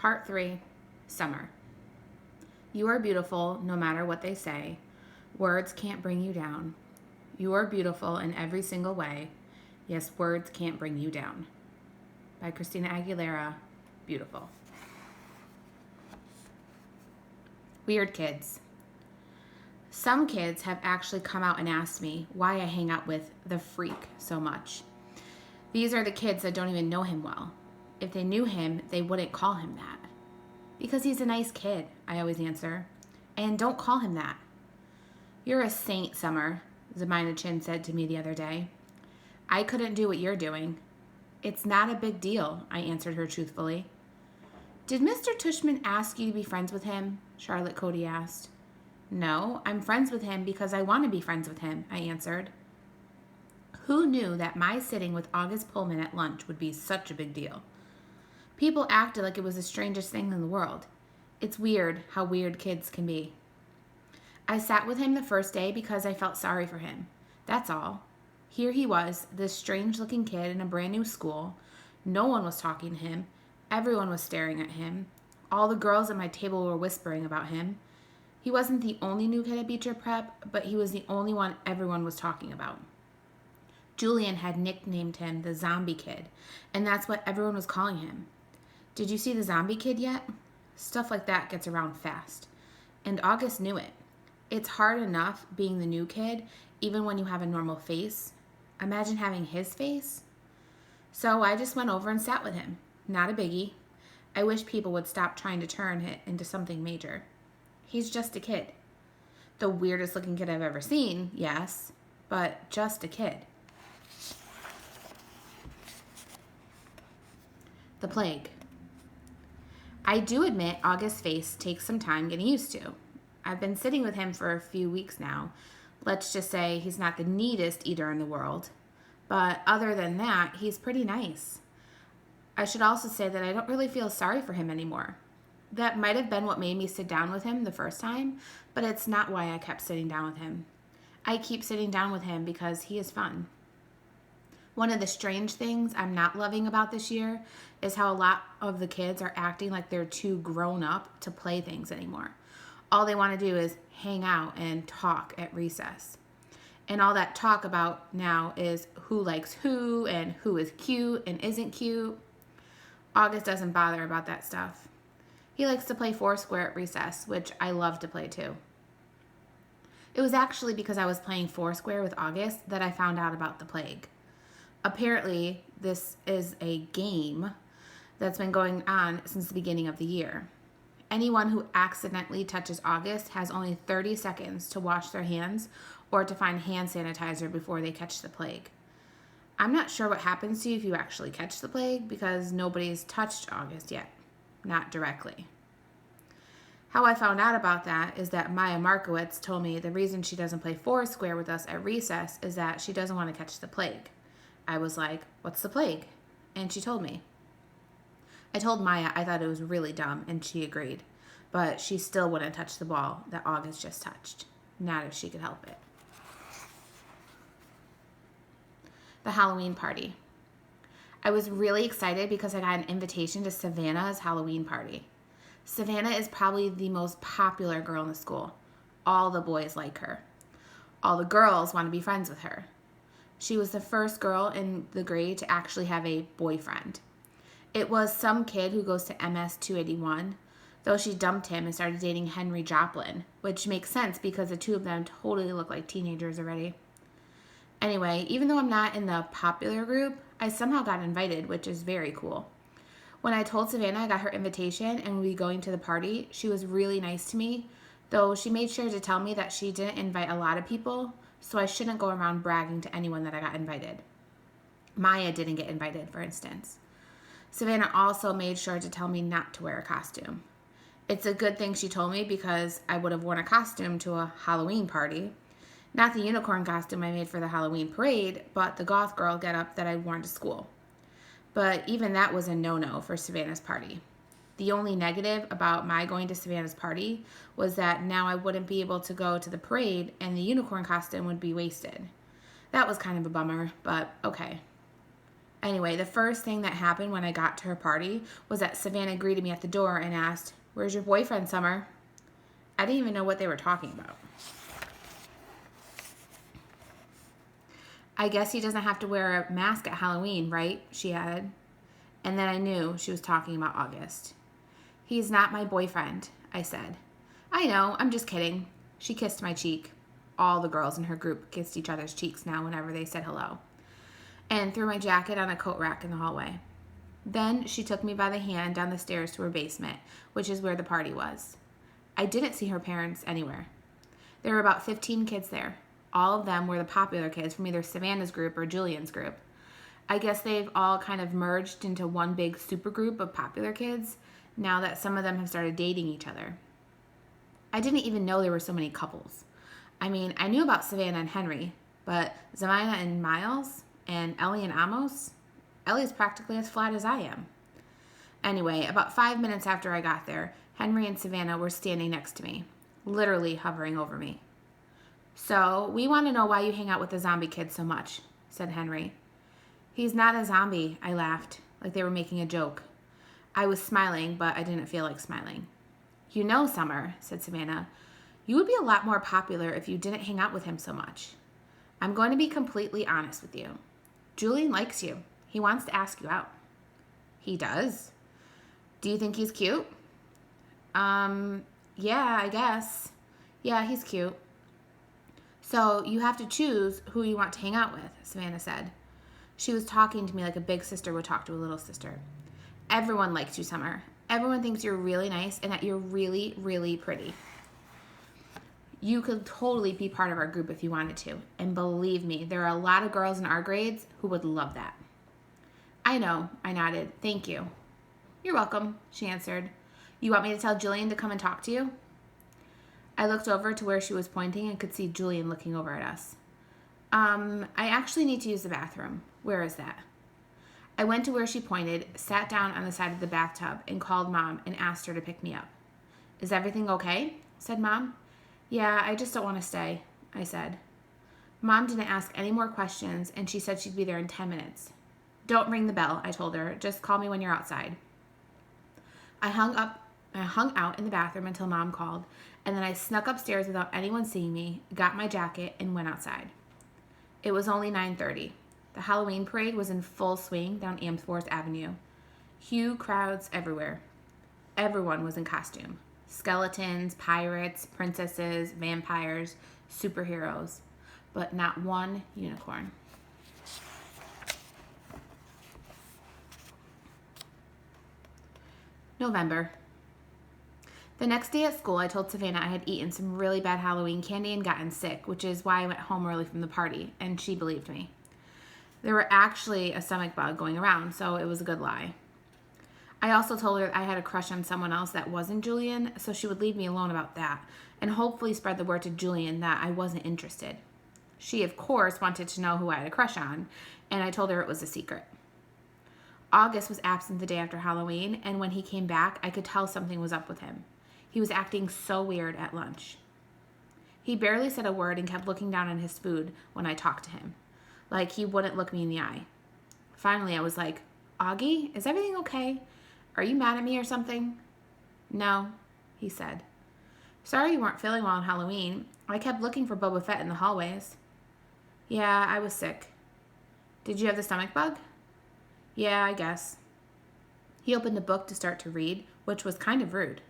Part 3, Summer. You are beautiful no matter what they say. Words can't bring you down. You are beautiful in every single way. Yes, words can't bring you down. By Christina Aguilera, Beautiful. Weird kids. Some kids have actually come out and asked me why I hang out with the freak so much. These are the kids that don't even know him well. If they knew him, they wouldn't call him that. Because he's a nice kid, I always answer. And don't call him that. You're a saint, Summer, Zemina Chin said to me the other day. I couldn't do what you're doing. It's not a big deal, I answered her truthfully. Did Mr. Tushman ask you to be friends with him? Charlotte Cody asked. No, I'm friends with him because I want to be friends with him, I answered. Who knew that my sitting with August Pullman at lunch would be such a big deal? People acted like it was the strangest thing in the world. It's weird how weird kids can be. I sat with him the first day because I felt sorry for him. That's all. Here he was, this strange-looking kid in a brand new school. No one was talking to him. Everyone was staring at him. All the girls at my table were whispering about him. He wasn't the only new kid at Beecher Prep, but he was the only one everyone was talking about. Julian had nicknamed him the Zombie Kid, and that's what everyone was calling him. Did you see the Zombie Kid yet? Stuff like that gets around fast. And August knew it. It's hard enough being the new kid, even when you have a normal face. Imagine having his face. So I just went over and sat with him. Not a biggie. I wish people would stop trying to turn it into something major. He's just a kid. The weirdest looking kid I've ever seen, yes, but just a kid. The plague. I do admit August's face takes some time getting used to. I've been sitting with him for a few weeks now. Let's just say he's not the neatest eater in the world. But other than that, he's pretty nice. I should also say that I don't really feel sorry for him anymore. That might have been what made me sit down with him the first time, but it's not why I kept sitting down with him. I keep sitting down with him because he is fun. One of the strange things I'm not loving about this year is how a lot of the kids are acting like they're too grown up to play things anymore. All they want to do is hang out and talk at recess. And all that talk about now is who likes who and who is cute and isn't cute. August doesn't bother about that stuff. He likes to play Foursquare at recess, which I love to play too. It was actually because I was playing Foursquare with August that I found out about the plague. Apparently, this is a game that's been going on since the beginning of the year. Anyone who accidentally touches August has only 30 seconds to wash their hands or to find hand sanitizer before they catch the plague. I'm not sure what happens to you if you actually catch the plague because nobody's touched August yet, not directly. How I found out about that is that Maya Markowitz told me the reason she doesn't play Foursquare with us at recess is that she doesn't want to catch the plague. I was like, what's the plague? And she told me. I told Maya I thought it was really dumb, and she agreed. But she still wouldn't touch the ball that August just touched. Not if she could help it. The Halloween party. I was really excited because I got an invitation to Savannah's Halloween party. Savannah is probably the most popular girl in the school. All the boys like her. All the girls want to be friends with her. She was the first girl in the grade to actually have a boyfriend. It was some kid who goes to MS 281, though she dumped him and started dating Henry Joplin, which makes sense because the two of them totally look like teenagers already. Anyway, even though I'm not in the popular group, I somehow got invited, which is very cool. When I told Savannah I got her invitation and we'd be going to the party, she was really nice to me, though she made sure to tell me that she didn't invite a lot of people, so I shouldn't go around bragging to anyone that I got invited. Maya didn't get invited, for instance. Savannah also made sure to tell me not to wear a costume. It's a good thing she told me because I would have worn a costume to a Halloween party. Not the unicorn costume I made for the Halloween parade, but the goth girl getup that I'd worn to school. But even that was a no-no for Savannah's party. The only negative about my going to Savannah's party was that now I wouldn't be able to go to the parade and the unicorn costume would be wasted. That was kind of a bummer, but okay. Anyway, the first thing that happened when I got to her party was that Savannah greeted me at the door and asked, "Where's your boyfriend, Summer?" I didn't even know what they were talking about. "I guess he doesn't have to wear a mask at Halloween, right?" she added. And then I knew she was talking about August. "He's not my boyfriend," I said. "I know, I'm just kidding." She kissed my cheek. All the girls in her group kissed each other's cheeks now whenever they said hello. And threw my jacket on a coat rack in the hallway. Then she took me by the hand down the stairs to her basement, which is where the party was. I didn't see her parents anywhere. There were about 15 kids there. All of them were the popular kids from either Savannah's group or Julian's group. I guess they've all kind of merged into one big super group of popular kids now that some of them have started dating each other. I didn't even know there were so many couples. I mean, I knew about Savannah and Henry, but Zamina and Miles and Ellie and Amos? Ellie's practically as flat as I am. Anyway, about 5 minutes after I got there, Henry and Savannah were standing next to me, literally hovering over me. "So, we want to know why you hang out with the zombie kid so much," said Henry. "He's not a zombie," I laughed, like they were making a joke. I was smiling, but I didn't feel like smiling. "You know, Summer," said Savannah, "you would be a lot more popular if you didn't hang out with him so much. I'm going to be completely honest with you. Julian likes you. He wants to ask you out." "He does? Do you think he's cute?" Yeah, I guess. Yeah, he's cute." "So you have to choose who you want to hang out with," Savannah said. She was talking to me like a big sister would talk to a little sister. "Everyone likes you, Summer. Everyone thinks you're really nice and that you're really, really pretty. You could totally be part of our group if you wanted to. And believe me, there are a lot of girls in our grades who would love that." "I know," I nodded. "Thank you." "You're welcome," she answered. "You want me to tell Julian to come and talk to you?" I looked over to where she was pointing and could see Julian looking over at us. I actually need to use the bathroom. Where is that?" I went to where she pointed, sat down on the side of the bathtub, and called Mom and asked her to pick me up. "Is everything okay?" said Mom. "Yeah, I just don't want to stay," I said. Mom didn't ask any more questions, and she said she'd be there in 10 minutes. "Don't ring the bell," I told her. "Just call me when you're outside." I hung out in the bathroom until Mom called, and then I snuck upstairs without anyone seeing me, got my jacket, and went outside. It was only 9:30. The Halloween parade was in full swing down Amesworth Avenue. Huge crowds everywhere. Everyone was in costume. Skeletons, pirates, princesses, vampires, superheroes, but not one unicorn. November. The next day at school, I told Savannah I had eaten some really bad Halloween candy and gotten sick, which is why I went home early from the party, and she believed me. There were actually a stomach bug going around, so it was a good lie. I also told her I had a crush on someone else that wasn't Julian, so she would leave me alone about that, and hopefully spread the word to Julian that I wasn't interested. She, of course, wanted to know who I had a crush on, and I told her it was a secret. August was absent the day after Halloween, and when he came back, I could tell something was up with him. He was acting so weird at lunch. He barely said a word and kept looking down on his food when I talked to him, like he wouldn't look me in the eye. Finally, I was like, "Augie, is everything okay? Are you mad at me or something?" "No," he said. "Sorry you weren't feeling well on Halloween. I kept looking for Boba Fett in the hallways." "Yeah, I was sick." "Did you have the stomach bug?" "Yeah, I guess." He opened a book to start to read, which was kind of rude.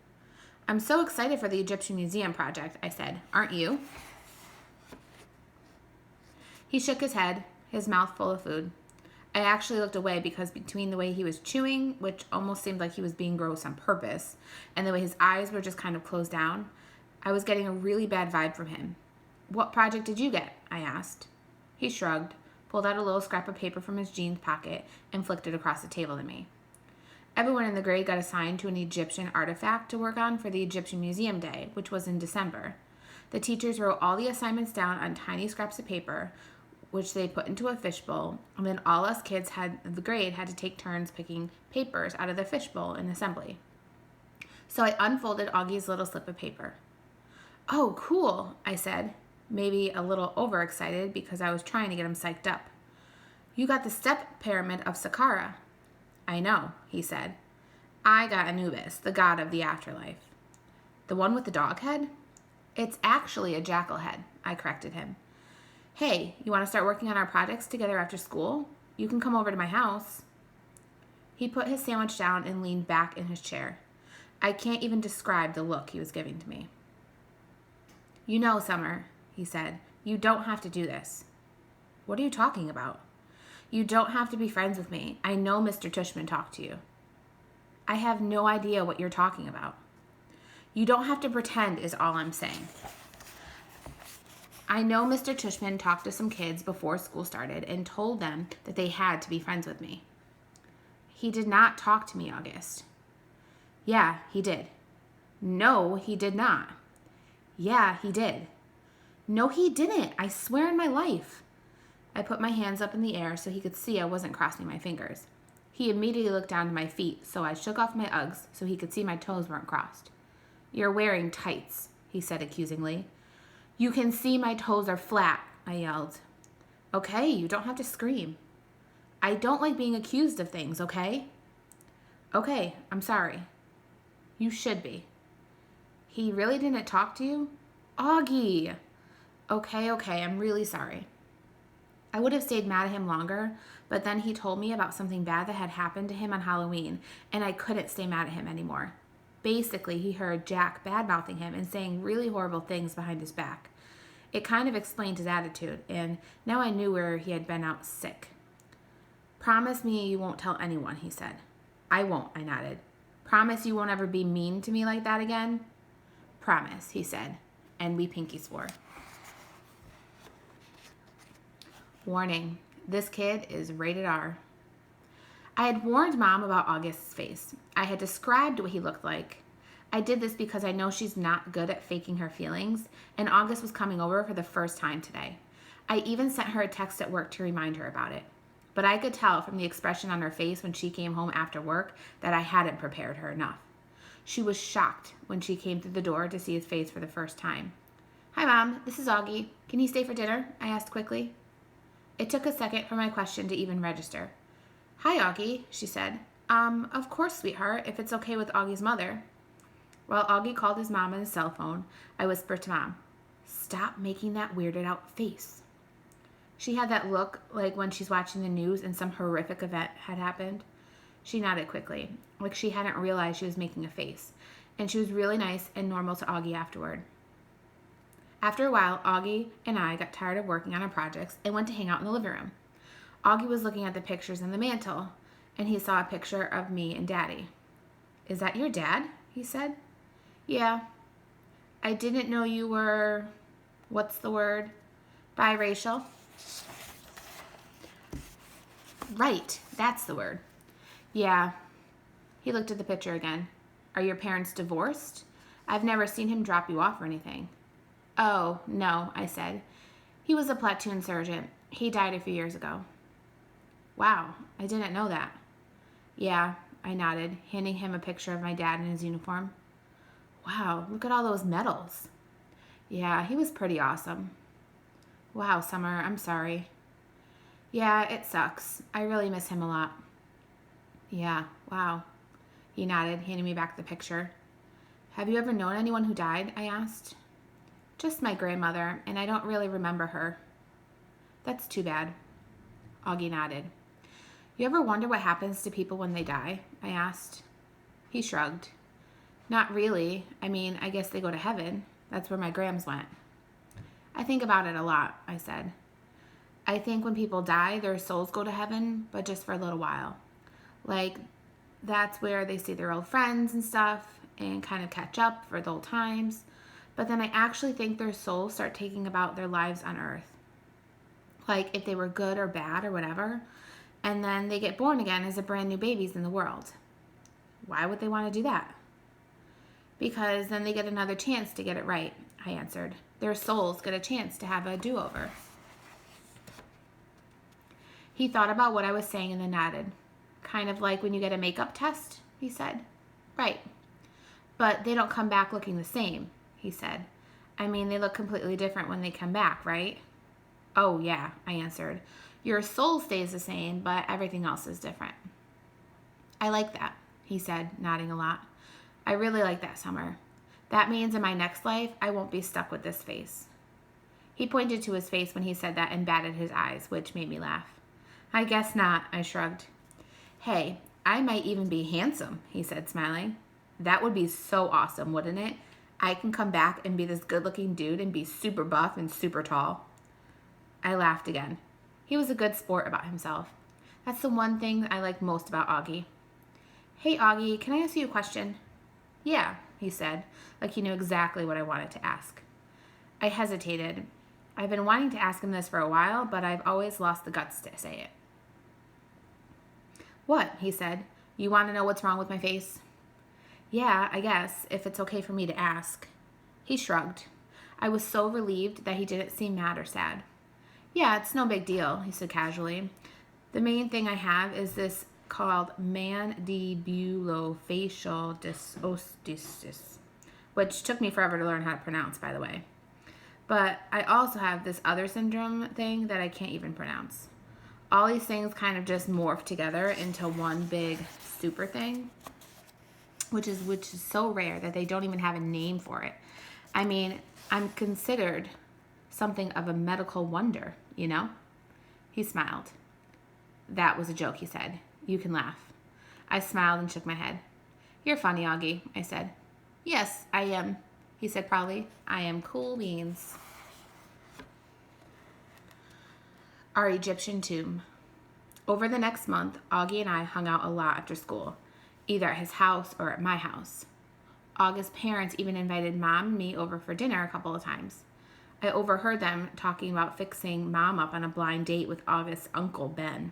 "I'm so excited for the Egyptian Museum project," I said. "Aren't you?" He shook his head, his mouth full of food. I actually looked away because between the way he was chewing, which almost seemed like he was being gross on purpose, and the way his eyes were just kind of closed down, I was getting a really bad vibe from him. "What project did you get?" I asked. He shrugged, pulled out a little scrap of paper from his jeans pocket, and flicked it across the table to me. Everyone in the grade got assigned to an Egyptian artifact to work on for the Egyptian Museum Day, which was in December. The teachers wrote all the assignments down on tiny scraps of paper, which they put into a fishbowl, and then all us kids the grade had to take turns picking papers out of the fishbowl in assembly. So I unfolded Augie's little slip of paper. "Oh, cool," I said, maybe a little overexcited because I was trying to get him psyched up. You got the step pyramid of Saqqara. I know, he said. I got Anubis, the god of the afterlife. The one with the dog head? It's actually a jackal head, I corrected him. Hey, you want to start working on our projects together after school? You can come over to my house. He put his sandwich down and leaned back in his chair. I can't even describe the look he was giving to me. You know, Summer, he said, you don't have to do this. What are you talking about? You don't have to be friends with me. I know Mr. Tushman talked to you. I have no idea what you're talking about. You don't have to pretend is all I'm saying. I know Mr. Tushman talked to some kids before school started and told them that they had to be friends with me. He did not talk to me, August. Yeah, he did. No, he did not. Yeah, he did. No, he didn't. I swear on my life. I put my hands up in the air so he could see I wasn't crossing my fingers. He immediately looked down to my feet, so I shook off my Uggs so he could see my toes weren't crossed. You're wearing tights, he said accusingly. You can see my toes are flat, I yelled. Okay, you don't have to scream. I don't like being accused of things, okay? Okay, I'm sorry. You should be. He really didn't talk to you? Augie! Okay, I'm really sorry. I would have stayed mad at him longer, but then he told me about something bad that had happened to him on Halloween, and I couldn't stay mad at him anymore. Basically, he heard Jack bad-mouthing him and saying really horrible things behind his back. It kind of explained his attitude, and now I knew where he had been out sick. Promise me you won't tell anyone, he said. I won't, I nodded. Promise you won't ever be mean to me like that again? Promise, he said, and we pinky swore. Warning, this kid is rated R. I had warned Mom about August's face. I had described what he looked like. I did this because I know she's not good at faking her feelings, and August was coming over for the first time today. I even sent her a text at work to remind her about it. But I could tell from the expression on her face when she came home after work that I hadn't prepared her enough. She was shocked when she came through the door to see his face for the first time. Hi, Mom. This is Augie. Can you stay for dinner? I asked quickly. It took a second for my question to even register. Hi, Augie, she said. Of course, sweetheart, if it's okay with Augie's mother. While Augie called his mom on his cell phone, I whispered to Mom, Stop making that weirded out face. She had that look like when she's watching the news and some horrific event had happened. She nodded quickly, like she hadn't realized she was making a face, and she was really nice and normal to Augie afterward. After a while, Augie and I got tired of working on our projects and went to hang out in the living room. Augie was looking at the pictures in the mantle, and he saw a picture of me and Daddy. Is that your dad? He said. Yeah. I didn't know you were, what's the word? Biracial. Right, that's the word. Yeah. He looked at the picture again. Are your parents divorced? I've never seen him drop you off or anything. Oh, no, I said. He was a platoon sergeant. He died a few years ago. Wow, I didn't know that. Yeah, I nodded, handing him a picture of my dad in his uniform. Wow, look at all those medals. Yeah, he was pretty awesome. Wow, Summer, I'm sorry. Yeah, it sucks. I really miss him a lot. Yeah, wow. He nodded, handing me back the picture. Have you ever known anyone who died? I asked. Just my grandmother, and I don't really remember her. That's too bad. Augie nodded. You ever wonder what happens to people when they die? I asked. He shrugged. Not really. I mean, I guess they go to heaven. That's where my grams went. I think about it a lot, I said. I think when people die, their souls go to heaven, but just for a little while. Like, that's where they see their old friends and stuff and kind of catch up for the old times. But then I actually think their souls start taking about their lives on earth. Like if they were good or bad or whatever. And then they get born again as a brand new babies in the world. Why would they want to do that? Because then they get another chance to get it right, I answered. Their souls get a chance to have a do-over. He thought about what I was saying and then nodded. Kind of like when you get a makeup test, he said. Right. But they don't come back looking the same, he said. I mean, they look completely different when they come back, right? Oh, yeah, I answered. Your soul stays the same, but everything else is different. I like that, he said, nodding a lot. I really like that, Summer. That means in my next life, I won't be stuck with this face. He pointed to his face when he said that and batted his eyes, which made me laugh. I guess not, I shrugged. Hey, I might even be handsome, he said, smiling. That would be so awesome, wouldn't it? I can come back and be this good-looking dude and be super buff and super tall. I laughed again. He was a good sport about himself. That's the one thing I like most about Augie. Hey, Augie, can I ask you a question? Yeah, he said, like he knew exactly what I wanted to ask. I hesitated. I've been wanting to ask him this for a while, but I've always lost the guts to say it. What? He said. You want to know what's wrong with my face? Yeah, I guess, if it's okay for me to ask. He shrugged. I was so relieved that he didn't seem mad or sad. Yeah, it's no big deal, he said casually. The main thing I have is this called mandibulofacial dysostosis, which took me forever to learn how to pronounce, by the way. But I also have this other syndrome thing that I can't even pronounce. All these things kind of just morph together into one big super thing, which is so rare that they don't even have a name for it. I mean, I'm considered something of a medical wonder, you know? He smiled. That was a joke, he said. You can laugh. I smiled and shook my head. You're funny, Augie, I said. Yes, I am, he said proudly. I am cool beans. Our Egyptian tomb. Over the next month, Augie and I hung out a lot after school, either at his house or at my house. Augie's parents even invited Mom and me over for dinner a couple of times. I overheard them talking about fixing Mom up on a blind date with Augie's Uncle Ben.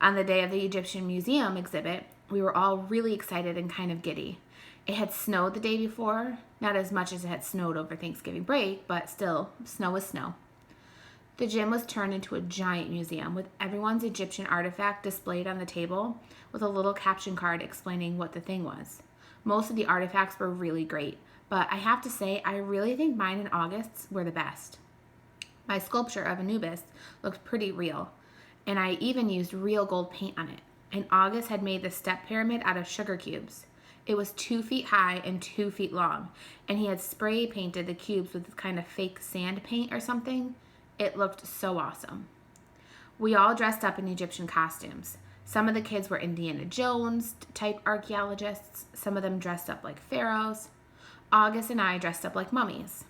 On the day of the Egyptian Museum exhibit, we were all really excited and kind of giddy. It had snowed the day before, not as much as it had snowed over Thanksgiving break, but still, snow is snow. The gym was turned into a giant museum with everyone's Egyptian artifact displayed on the table with a little caption card explaining what the thing was. Most of the artifacts were really great, but I have to say I really think mine and August's were the best. My sculpture of Anubis looked pretty real, and I even used real gold paint on it. And August had made the step pyramid out of sugar cubes. It was 2 feet high and 2 feet long, and he had spray painted the cubes with this kind of fake sand paint or something. It looked so awesome. We all dressed up in Egyptian costumes. Some of the kids were Indiana Jones type archaeologists. Some of them dressed up like pharaohs. August and I dressed up like mummies.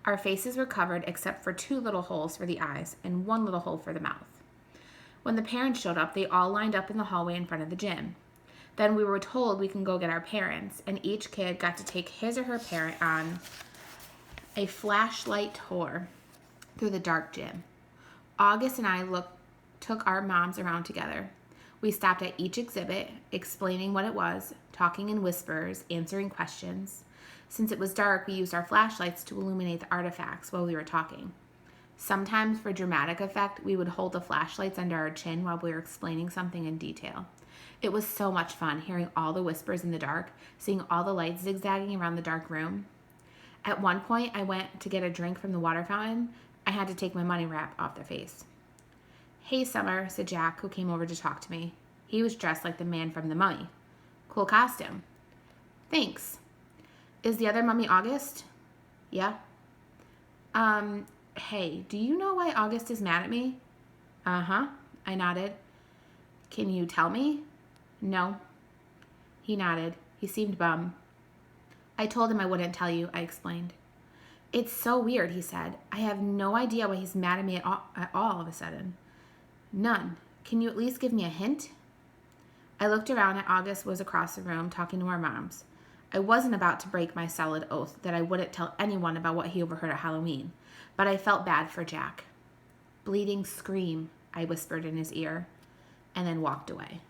Our faces were covered except for 2 little holes for the eyes and 1 little hole for the mouth. When the parents showed up, they all lined up in the hallway in front of the gym. Then we were told we can go get our parents, and each kid got to take his or her parent on a flashlight tour through the dark gym. August and I took our moms around together. We stopped at each exhibit, explaining what it was, talking in whispers, answering questions. Since it was dark, we used our flashlights to illuminate the artifacts while we were talking. Sometimes, for dramatic effect, we would hold the flashlights under our chin while we were explaining something in detail. It was so much fun hearing all the whispers in the dark, seeing all the lights zigzagging around the dark room. At one point, I went to get a drink from the water fountain. I had to take my money wrap off their face. Hey, Summer, said Jack, who came over to talk to me. He was dressed like the man from The Mummy. Cool costume. Thanks. Is the other mummy August? Yeah. Hey, do you know why August is mad at me? Uh-huh, I nodded. Can you tell me? No. He nodded. He seemed bummed. I told him I wouldn't tell you, I explained. It's so weird, he said. I have no idea why he's mad at me at all of a sudden. None. Can you at least give me a hint? I looked around and August was across the room talking to our moms. I wasn't about to break my solid oath that I wouldn't tell anyone about what he overheard at Halloween, but I felt bad for Jack. Bleeding scream, I whispered in his ear, and then walked away.